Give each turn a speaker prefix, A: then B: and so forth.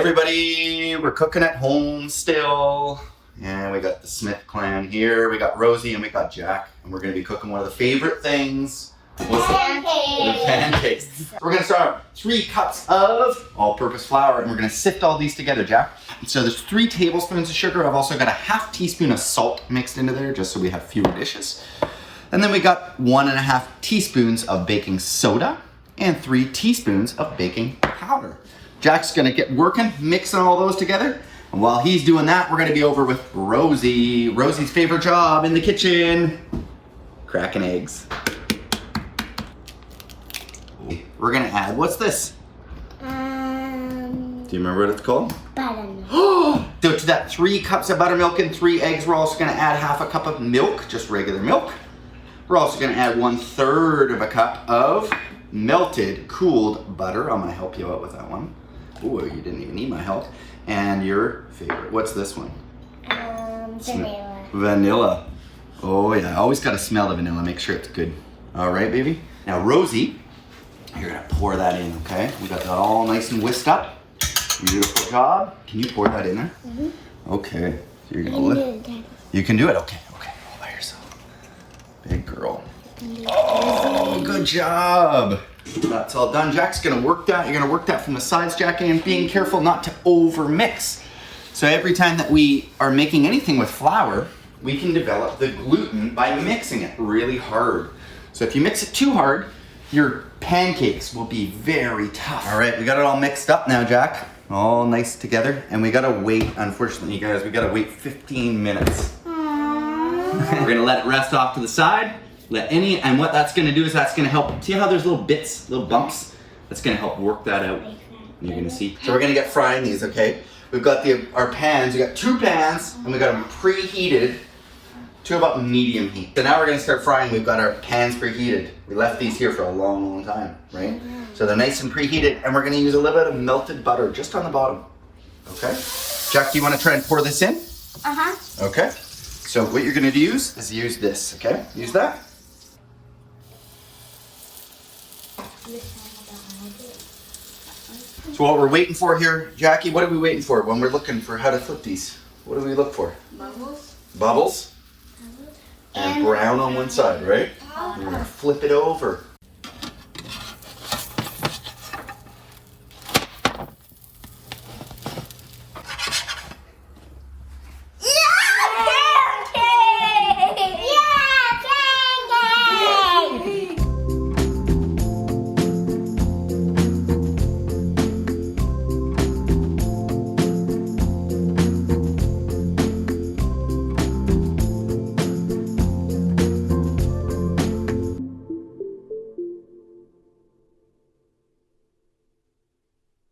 A: everybody, we're cooking at home still. And we got the Smith clan here. We got Rosie and we got Jack. And we're gonna be cooking one of the favorite things. What's
B: Pancakes.
A: the pancakes. We're gonna start 3 cups of all-purpose flour and we're gonna sift all these together, Jack. So there's 3 tablespoons of sugar. I've also got a ½ teaspoon of salt mixed into there just so we have fewer dishes. And then we got 1½ teaspoons of baking soda and 3 teaspoons of baking powder. Jack's gonna get working, mixing all those together. And while he's doing that, we're gonna be over with Rosie. Rosie's favorite job in the kitchen, cracking eggs. We're gonna add, what's this? Do you remember what it's called?
B: Buttermilk.
A: So to that 3 cups of buttermilk and 3 eggs, we're also gonna add ½ cup of milk, just regular milk. We're also gonna add 1/3 of a cup of melted, cooled butter. I'm gonna help you out with that one. Ooh, you didn't even need my help. And your favorite, what's this one?
B: Vanilla.
A: Vanilla. Oh yeah, I always gotta smell the vanilla, make sure it's good. All right, baby. Now Rosie, you're gonna pour that in, okay? We got that all nice and whisked up. Beautiful job. Can you pour that in there? Mm-hmm. Okay, so you're gonna lift. You can do it, okay, all by yourself. Big girl. Oh, good job. That's all done. Jack's gonna work that. You're gonna work that from the sides, Jackie, and being careful not to over mix. So every time that we are making anything with flour, we can develop the gluten by mixing it really hard. So if you mix it too hard, your pancakes will be very tough. All right, we got it all mixed up now, Jack. All nice together. And we gotta wait, unfortunately, you guys, we gotta wait 15 minutes. We're gonna let it rest off to the side. And what that's gonna do is that's gonna help, see how there's little bits, little bumps? That's gonna help work that out. You're gonna see. So we're gonna get frying these, okay? We've got our pans, we got 2 pans, and we got them preheated to about medium heat. So now we're gonna start frying. We've got our pans preheated. We left these here for a long, long time, right? So they're nice and preheated, and we're gonna use a little bit of melted butter just on the bottom, okay? Jack, do you wanna try and pour this in?
B: Uh-huh.
A: Okay. So what you're gonna use is use this, okay? Use that. So what we're waiting for here, Jackie, what are we waiting for when we're looking for how to flip these? What do we look for?
B: Bubbles.
A: Bubbles? And brown on one side, right? We're gonna flip it over.